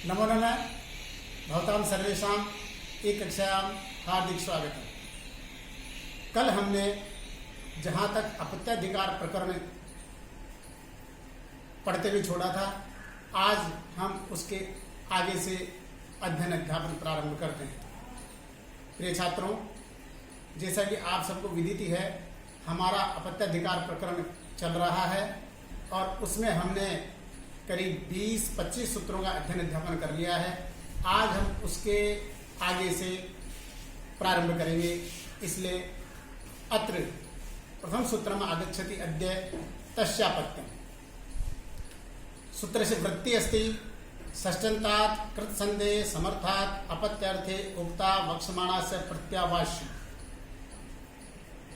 नमो नमः भवतां सर्वेषां एक कक्षायां हार्दिक स्वागत है। कल हमने जहाँ तक अपत्याधिकार प्रकरण पढ़ते हुए छोड़ा था, आज हम उसके आगे से अध्ययन अध्यापन प्रारंभ करते हैं। प्रिय छात्रों, जैसा कि आप सबको विदित ही है, हमारा अपत्याधिकार प्रकरण चल रहा है और उसमें हमने करीब 20-25 सूत्रों का अध्ययन अध्यापन कर लिया है। आज हम उसके आगे से प्रारंभ करेंगे। इसलिए अत्र प्रथम सूत्र में आगच्छति अद्य तस्यापत्यम। सूत्र से वृत्ति अस्ति षष्ठन्तात् कृत संदेह समर्थात् अपत्यार्थे उक्ता वक्ष्यमाणा से प्रत्यावाच्य।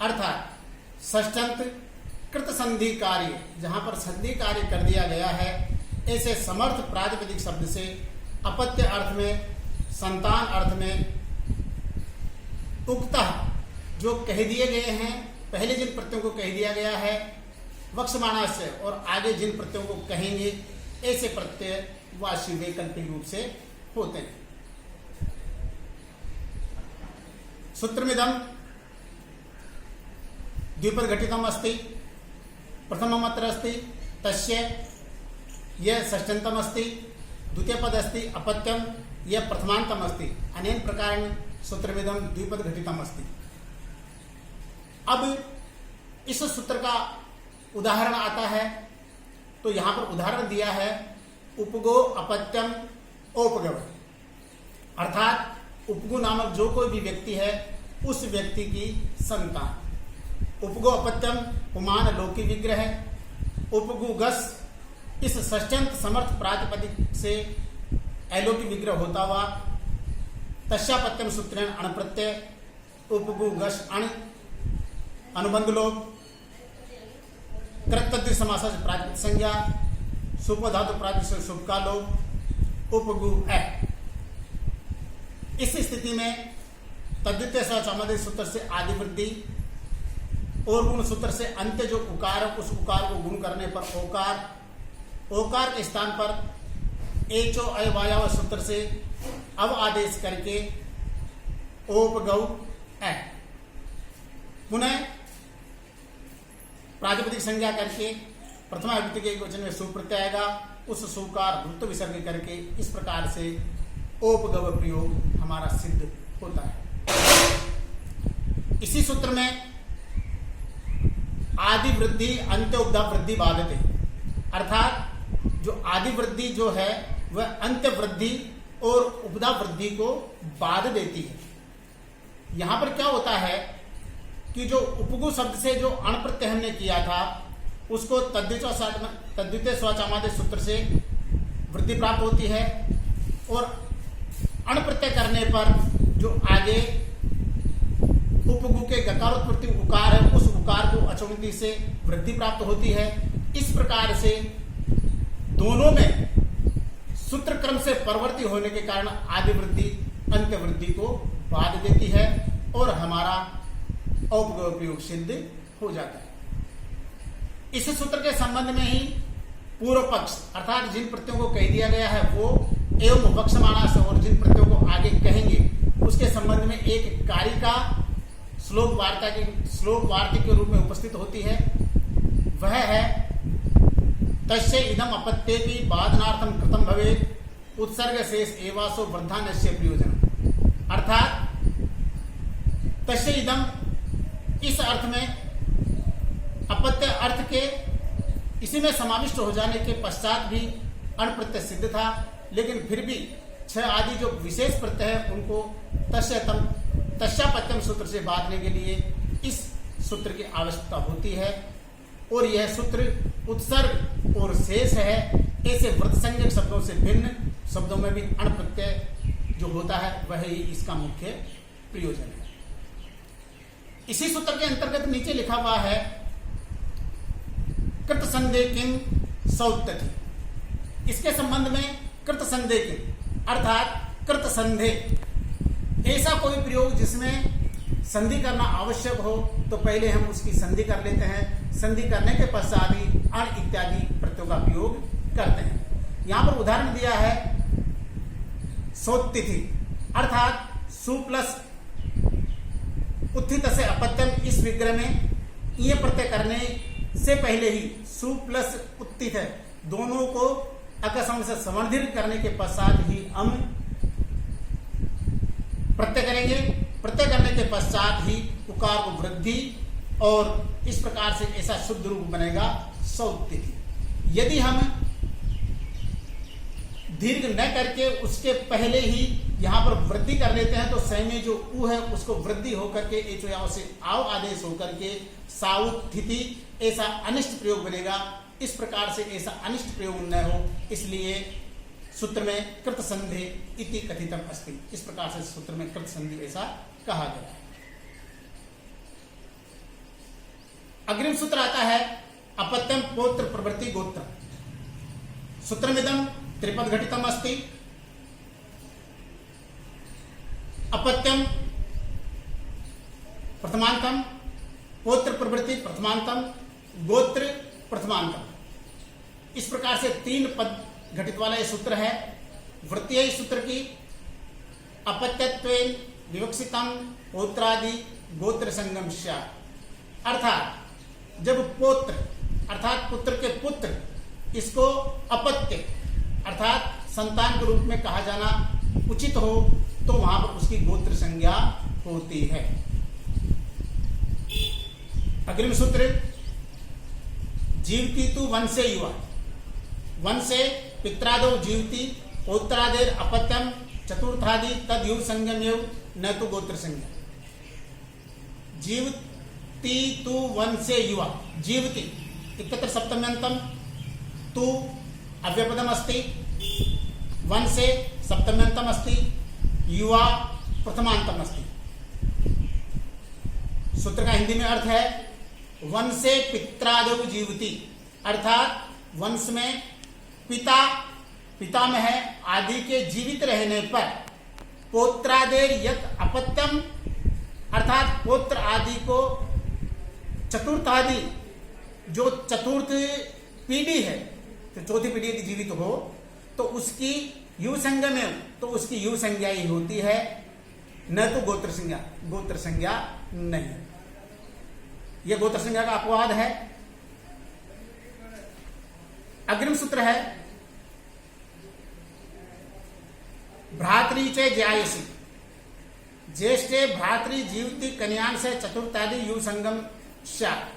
अर्थात षष्ठन्त कृत संधि कार्य, जहां पर संधि कार्य कर दिया गया है, ऐसे समर्थ प्रातिपदिक शब्द से अपत्य अर्थ में, संतान अर्थ में उक्ता जो कह दिए गए हैं, पहले जिन प्रत्ययों को कह दिया गया है, वक्ष्यमाणा से और आगे जिन प्रत्ययों को कहेंगे, ऐसे प्रत्यय वाच्य वैकल्पिक रूप से होते हैं। सूत्रमिदं द्विपद घटितम अस्ति, प्रथमम अत्र अस्ति तस्य, यह षष्ठन्तम अस्ति, द्वितीय पद अस्ति अपत्यम, यह प्रथमान्तम अस्ति। अनेन प्रकारेण सूत्रमिदं द्विपद घटितम अस्ति। अब इस सूत्र का उदाहरण आता है, तो यहां पर उदाहरण दिया है उपगो अपत्यम औपगव। अर्थात उपगु नामक जो कोई भी व्यक्ति है, उस व्यक्ति की संतान। उपगो अपत्यम पुमान लोकी विग्रह, उपगु गस इस षष्ठ्यंत समर्थ प्रातिपदिक से अलोकी विग्रह होता हुआ तस्यापत्यम सूत्रेण अण प्रत्यय, उपगु गस अण अनुबंध लोप, कृतद्रि समासा से प्रातिपदिक संज्ञा, सुपधातु प्रातिपदिक से शुभ का लोप, उपगु है। इस स्थिति में तद्वितीय सचामदे सूत्र से आदि वृद्धि और गुण सूत्र से अंत्य जो उकार है, उस उकार को गुण करने पर ओकार, ओकार के स्थान पर एचो अयवायाव सूत्र से अव आदेश करके ओपगौ है। पुनः प्रातिपदिक संज्ञा करके प्रथमा विभक्ति के वचन में सुप्रत्यय आएगा, उस सुकार वृत्त विसर्ग करके इस प्रकार से ओपगव प्रयोग हमारा सिद्ध होता है। इसी सूत्र में आदि वृद्धि अंत्य उपधा वृद्धि बाधते, अर्थात जो आदि वृद्धि जो है वह अंत्य वृद्धि और उपधा वृद्धि को बाध देती है। यहां पर क्या होता है कि जो उपगु शब्द से जो अण प्रत्यय हमने किया था, उसको तद्वितीय स्वचामादेश सूत्र से वृद्धि प्राप्त होती है और अण प्रत्यय करने पर जो आगे उपगु के गकारोत्पत्ति उकार है, उस उकार को अचोन्नति से वृद्धि प्राप्त होती है। इस प्रकार से दोनों में सूत्र क्रम से परवर्ती होने के कारण आदि वृद्धि अंत्य वृद्धि को बाध देती है और हमारा औपगव प्रयोग सिद्ध हो जाता है। इस सूत्र के संबंध में ही पूर्व पक्ष, अर्थात जिन प्रत्ययों को कह दिया गया है वो एवं वक्ष्यमाणा से और जिन प्रत्ययों को आगे कहेंगे, उसके संबंध में एक कारिका श्लोक वार्ता के रूप में उपस्थित होती है। वह है तस्य इदम अपत्येपि बाधनार्थम कृतम भवेत् उत्सर्ग शेष एवासो वृद्धान्यस्य प्रयोजन। अर्थात तस्य इदम इस अर्थ में अपत्य अर्थ के इसी में समाविष्ट हो जाने के पश्चात भी अण प्रत्यय सिद्ध था, लेकिन फिर भी 6 आदि जो विशेष प्रत्यय है उनको तस्यापत्यम सूत्र से बांधने के लिए इस सूत्र की आवश्यकता होती है। और यह सूत्र उत्सर्ग और शेष है, ऐसे वृत्तसंज्ञक शब्दों से भिन्न शब्दों में भी अण प्रत्यय जो होता है वह ही इसका मुख्य प्रयोजन है। इसी सूत्र के अंतर्गत नीचे लिखा हुआ है कृत संदेह किम सौत्यति। इसके संबंध में कृत संदेह किम अर्थात कृत संदेह, ऐसा कोई प्रयोग जिसमें संधि करना आवश्यक हो, तो पहले हम उसकी संधि कर लेते हैं। संधि करने के पश्चात ही अण इत्यादि प्रत्ययों का प्रयोग करते हैं। यहाँ पर उदाहरण दिया है सौतिथि, अर्थात सु प्लस उत्थित से अपत्यम, इस विग्रह में ये प्रत्यय करने से पहले ही सु प्लस उत्थित दोनों को अकस्म से संवर्धित करने के पश्चात ही हम प्रत्यय करेंगे। प्रत्यय करने के पश्चात ही उकार को वृद्धि, और इस प्रकार से ऐसा शुद्ध रूप बनेगा सौतिथि। यदि हम दीर्घ न करके उसके पहले ही यहां पर वृद्धि कर लेते हैं तो सह में जो उ है उसको वृद्धि होकर के एचो याओ से आओ आदेश होकर के साउत्थिति, ऐसा अनिष्ट प्रयोग बनेगा। इस प्रकार से ऐसा अनिष्ट प्रयोग न हो, इसलिए सूत्र में कृत संधि इति कथितम अस्ति। इस प्रकार से सूत्र में कृत संधि ऐसा कहा गया है। अग्रिम सूत्र आता है अपत्यम पौत्र प्रवृत्ति गोत्र। सूत्रमिदं त्रिपद घटितम अस्ति। अपत्यम प्रथमांतम, पौत्र प्रवृत्ति प्रथमांतम, गोत्र प्रथमांतम। इस प्रकार से 3 पद घटित वाला यह सूत्र है। वृत्तीय सूत्र की अपत्यत्वेन विवक्षितम पौत्रादि गोत्र संगम स्यात्, अर्थात जब पौत्र अर्थात पुत्र के पुत्र इसको अपत्य अर्थात संतान के रूप में कहा जाना उचित हो तो वहां पर उसकी गोत्र संज्ञा होती है। अग्रिम सूत्र जीवती तु वंशे युवा, वंशे पित्रादो जीवती पौत्रादेर अपत्यम चतुर्थादि तद युव संगमेव न तो गोत्र संज्ञा। जीवती तु वंशे युवा, जीवती इत्यत्र सप्तम्यंतम, तु अव्यपदम अस्ति, वंशे सप्तम्यंतम अस्ति, युवा प्रथमांतम अस्ति। सूत्र का हिंदी में अर्थ है वंशे पित्रादो जीवती, अर्थात वंश में पितामह आदि के जीवित रहने पर पौत्रादेर यत अपत्यम, अर्थात पौत्र आदि को चतुर्थ आदि जो चतुर्थ पीढ़ी है, तो चौथी पीढ़ी यदि जीवित हो तो उसकी युव संज्ञा में तो उसकी युव संज्ञा ही होती है, न तो गोत्र संज्ञा। गोत्र संज्ञा नहीं, यह गोत्र संज्ञा का अपवाद है। अग्रिम सूत्र है भ्रातृ च ज्यायसी, ज्येष्ठे भ्रातृ जीवती कन्यान से चतुर्थादि युव संगम स्यात्।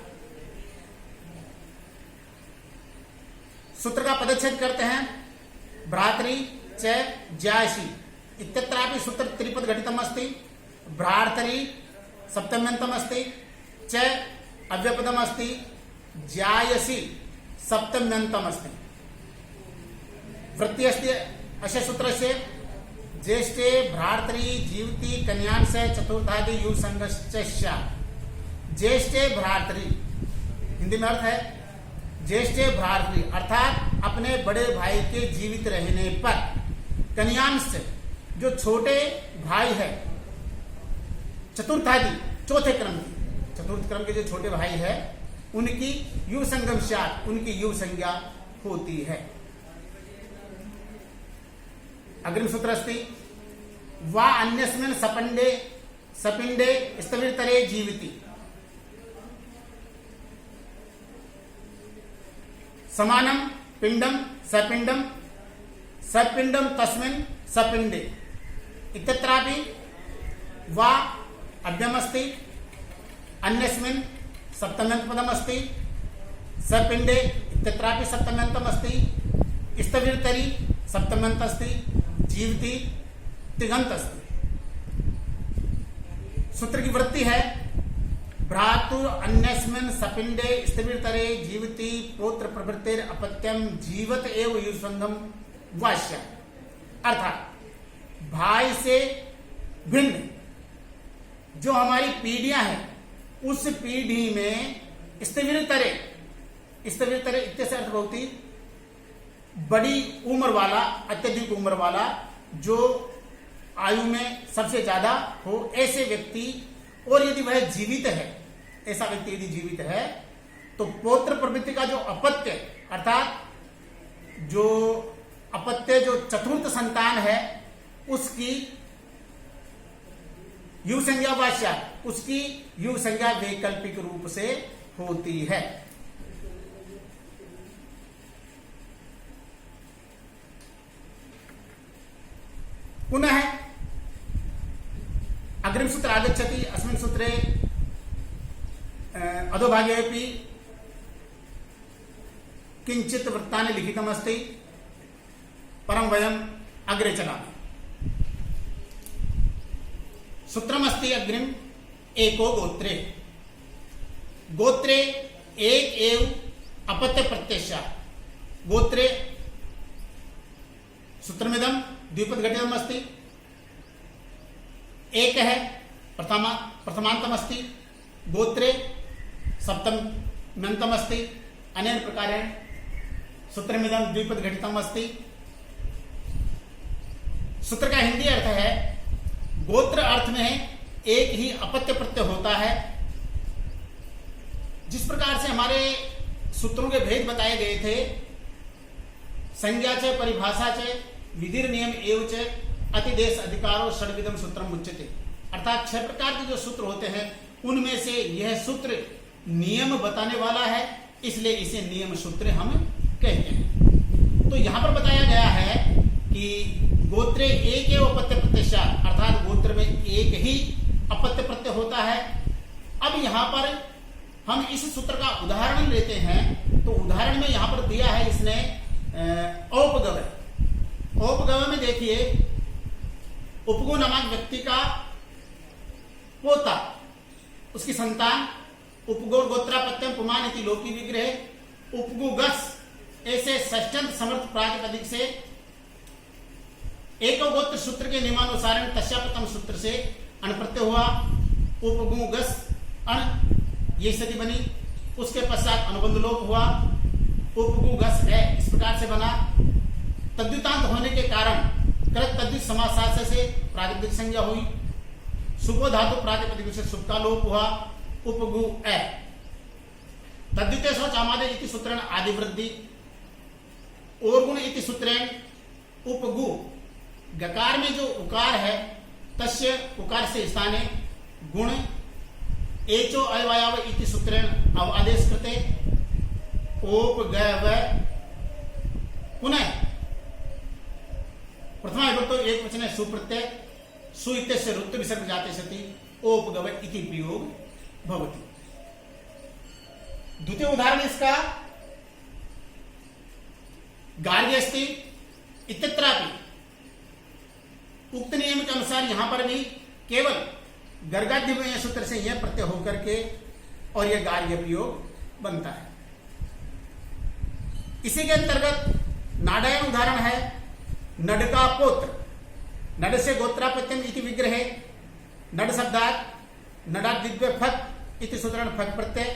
सूत्र का पदच्छेद करते हैं भ्रातृ च ज्यायसी इत्यत्रापि सूत्र त्रिपद घटितम अस्ति। भ्रातृ सप्तम्यंतम अस्ति, च अव्यपदम अस्ति, ज्यायसी सप्तम्यंतम अस्ति। वृत्ति अस्ति अस्य सूत्रस्य ज्येष्ठे भ्रातृ जीवति कन्यान से चतुर्थादि युव संगश्च स्यात्। ज्येष्ठे भ्रातृ हिंदी में अर्थ है ज्येष्ठे भ्रातृ अर्थात अपने बड़े भाई के जीवित रहने पर कन्यांश जो छोटे भाई है, चतुर्थादि चौथे क्रम की, चतुर्थ क्रम के जो छोटे भाई है उनकी युव संगम स्यात्, उनकी युव संज्ञा होती है। अग्रिम सूत्र अस्ति वा अन्यस्मिन् सपिंडे स्थविरतरे जीविति। समानम पिंडम सपिंडम सपिंडम तस्मिन् सपिंडे इत्यत्रापि वा अभ्यम अस्ति, अन्यस्मिन् सप्तम्यंत पदम अस्ति, सपिंडे इत्यत्रापि सप्तम्यंतम अस्ति, स्थविरतरी सप्तम्यंत अस्ति, जीवति तिङन्त अस्ति। सूत्र की वृत्ति है भ्रातुर अन्यस्मिन् सपिंडे स्थविरतरे जीवति पौत्र प्रवृत्तिर अपत्यम जीवत एव युव संगम वाश्य, अर्थात भाई से भिन्न जो हमारी पीढ़ियां हैं उस पीढ़ी में स्थविरतरे इत्यस्य अर्थ होती बड़ी उम्र वाला, अत्यधिक उम्र वाला, जो आयु में सबसे ज्यादा हो ऐसे व्यक्ति, और यदि वह जीवित है, ऐसा व्यक्ति यदि जीवित है तो पौत्र प्रवृत्ति का जो अपत्य अर्थात जो अपत्य जो चतुर्थ संतान है उसकी यु संज्ञा वाच्या, उसकी यु संज्ञा वैकल्पिक रूप से होती है। पुनः अग्रिम सूत्र आगच्छति। अस्मिन् सूत्रे अधोभागेऽपि किंचित वृत्तानि लिखितमस्ति, परं वयम् अग्रे चलामः। सूत्रमस्ति अग्रिम एको गोत्रे, गोत्रे एक एव अपत्य प्रत्ययः। गोत्रे सूत्रमिदं द्विपदघटितम् अस्ति, एक है प्रथमान्तम् अस्ति, गोत्रे सप्तम्यन्तम् अस्ति। अनेन प्रकारेण सूत्रमिदं द्विपदघटितम् अस्ति। सूत्र का हिंदी अर्थ है, गोत्र अर्थ में एक ही अपत्य प्रत्यय होता है। जिस प्रकार से हमारे सूत्रों के भेद बताए गए थे, संज्ञा च परिभाषा च विधिर नियम एवं च अतिदेश अधिकारो षड्विधम सूत्रम उच्यते। अर्थात 6 प्रकार के जो सूत्र होते हैं उनमें से यह सूत्र नियम बताने वाला है, इसलिए इसे नियम सूत्र हम कहते हैं। तो यहां पर बताया गया है कि गोत्रे एक एव अपत्य प्रत्यय, अर्थात गोत्र में एक ही अपत्य प्रत्यय होता है। अब यहां पर हम इस सूत्र का उदाहरण लेते हैं। तो उदाहरण में यहां पर दिया है इसने औपगव्य। औपगव्य में देखिए, उपगु नामक व्यक्ति का पोता, उसकी संतान उपगोर गोत्रापत्यम पुमान इति लोकी विग्रह उपगु गस, ऐसे षष्ठ्यंत समर्थ प्रातिपदिक से एको गोत्र सूत्र के नियमानुसार तस्यापतम सूत्र से अण प्रत्यय हुआ। उपगु गस अण, ये स्थिति बनी। उसके पश्चात अनुबंध लोप हुआ, उपगु गस है, इस प्रकार से बना। तद्युतांत होने के कारण कृत तद्युत समासास्य से प्रातिपदिक संज्ञा हुई। सुपो धातु प्रातिपदिक से सुप का लोप हुआ, उपगु ए। तद्युतेषु चामादे इति सूत्रेण आदि वृद्धि, और गुण इति सूत्रेण उपगु, गकार में जो उकार है तस्य उकार से स्थाने गुण एचो अयवायाव इति सूत्रेण अवादेश कृते उपगव। पुनः प्रथमा विभक्तो एक वचने सुप्रत्यय सु इत्यस्य ऋत्व विसर्ग जाते सति उपगव इति प्रयोग भवति। द्वितीय उदाहरण इसका गार्ग्य अस्ति इत्यत्रापि उक्त नियम के अनुसार यहां पर भी केवल गर्गाद्य सूत्र से यह प्रत्यय होकर के और यह गार्ग्य प्रयोग बनता है। इसी के अंतर्गत नाडायन उदाहरण है नड का पुत्र। नड से गोत्रापत्यम इति विग्रह, नड शब्दात नडा दिव्य फक इति सूत्रण फक प्रत्यय,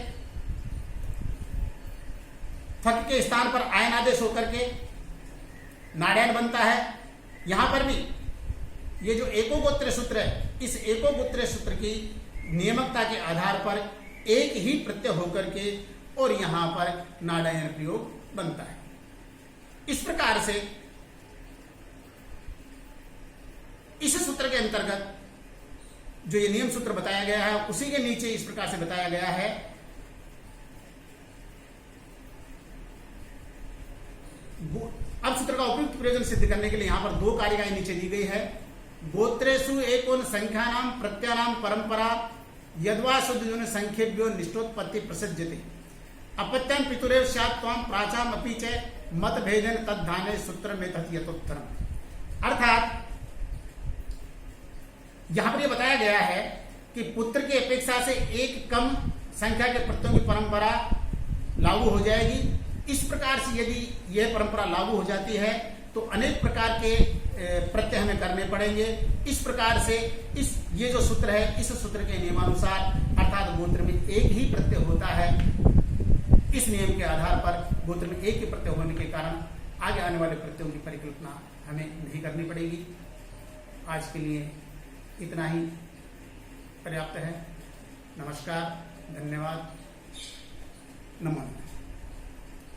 फक के स्थान पर आयन आदेश होकर के नाडायन बनता है। यहां पर भी ये जो एको गोत्र सूत्र है, इस एको गोत्र सूत्र की नियमकता के आधार पर एक ही प्रत्यय होकर के और यहां पर नाडायन प्रयोग बनता है। इस प्रकार से इस सूत्र के अंतर्गत जो ये नियम सूत्र बताया गया है, उसी के नीचे इस प्रकार से बताया गया है। अब सूत्र का उपयुक्त प्रयोजन सिद्ध करने के लिए यहां पर 2 कारिकाएं नीचे दी गई है। गोत्रेषु एकोन संख्यानाम प्रत्ययानाम परंपरा यद्वा शुद्ध संख्येभ्यो निष्ठोत्पत्ति प्रसज्यते अपत्यं पितुरेव स्यात् त्वं प्राचाम अपि च मतभेदेन तद्धाने सूत्र में तथ्यतोत्तरम। अर्थात यहां पर यह बताया गया है कि पुत्र की अपेक्षा से एक कम संख्या के प्रत्ययों की परंपरा लागू हो जाएगी। इस प्रकार से यदि यह परंपरा लागू हो जाती है तो अनेक प्रकार के प्रत्यय हमें करने पड़ेंगे। इस प्रकार से ये जो सूत्र है, इस सूत्र के नियमानुसार अर्थात गोत्र में एक ही प्रत्यय होता है। इस नियम के आधार पर गोत्र में एक ही प्रत्यय होने के कारण आगे आने वाले प्रत्ययों की परिकल्पना हमें नहीं करनी पड़ेगी। आज के लिए इतना ही पर्याप्त है। नमस्कार, धन्यवाद, नमो।